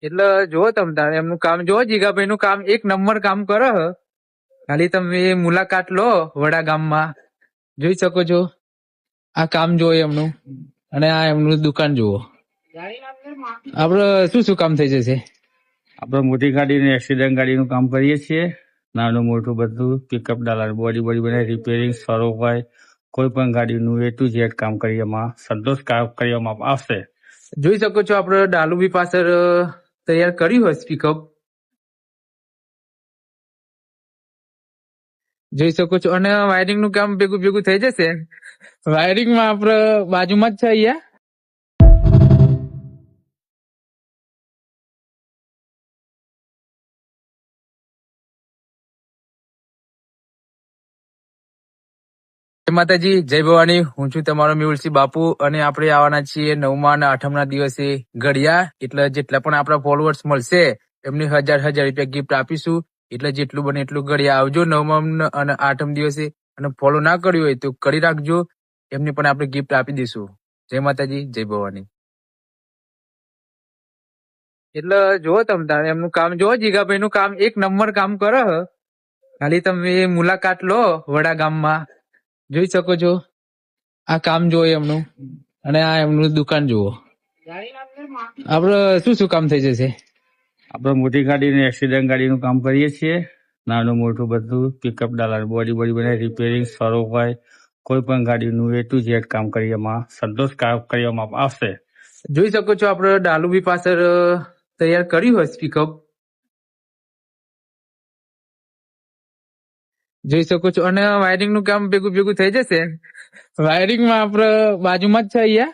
એટલે જો તમ તારે એમનું કામ જો જીગાભાઈ નું કામ એક નંબર કામ કરે હ. ખાલી તમે મુલાકાત લો વડા ગામમાં, જોઈ શકો છો. આ કામ જોવો એમનું અને આ એમનું દુકાન જુઓ. આપડે શું શું કામ થઈ જશે? આપણે મોટી ગાડીને એક્સિડન્ટ ગાડીનું કામ કરીએ છીએ. નાનું મોટું બધું પિકઅપ ડાલા બોડી બનાવી રિપેરિંગ સરો હોય કોઈ પણ ગાડીનું A to Z કામ કરવામાં સંતોષકારક કરવામાં આવશે. જોઈ શકો છો આપણે ડાલુ બી પાછળ તૈયાર કર્યું હોય પિકઅપ. જોઈ શકો છો અને વાયરિંગ નું કામ ભેગું ભેગું થઈ જશે. વાયરિંગમાં આપણે બાજુમાં જ છે અહીંયા. જય માતાજી, જય ભવાની. હું છું તમારો મેહુલસિંહ બાપુ અને આપણે આવવાના છીએ 9મા અને 8મના દિવસે ઘડિયા. એટલે જેટલા પણ આપણા ફોલોઅર્સ મળશે એમને 1000 રૂપિયા ગિફ્ટ આપીશું. એટલે જેટલું બને એટલું ઘડિયા આવજો 9મા અને 8મ દિવસે. અને ફોલો ના કર્યું હોય તો કરી રાખજો, એમને પણ આપણે ગિફ્ટ આપી દઈશું. જય માતાજી, જય ભવાની. એટલે જો તમ તારે એમનું કામ જો જીગાભાઈ નું કામ એક નંબર કામ કરે હ. ખાલી તમે મુલાકાત લો વડા ગામમાં, જોઈ શકો છો. આ કામ જુઓ એમનું અને આ એમનું દુકાન જુઓ. આપડે શું શું કામ થઈ જશે? આપણે મોટી ગાડીને એક્સિડન્ટ ગાડીનું કામ કરીએ છીએ. નાનું મોટું બધું પિકઅપ ડાલા બોડી બનાવી રિપેરિંગ સરો હોય કોઈ પણ ગાડીનું A to Z કામ કરવામાં સંતોષકારક કરવામાં આવશે. જોઈ શકો છો આપણે ડાલુ બી પાછળ તૈયાર કર્યું હોય પિકઅપ. જોઈ શકો છો અને વાયરિંગ નું કામ ભેગું ભેગું થઈ જશે. વાયરિંગમાં આપણે બાજુમાં જ છે અહીંયા.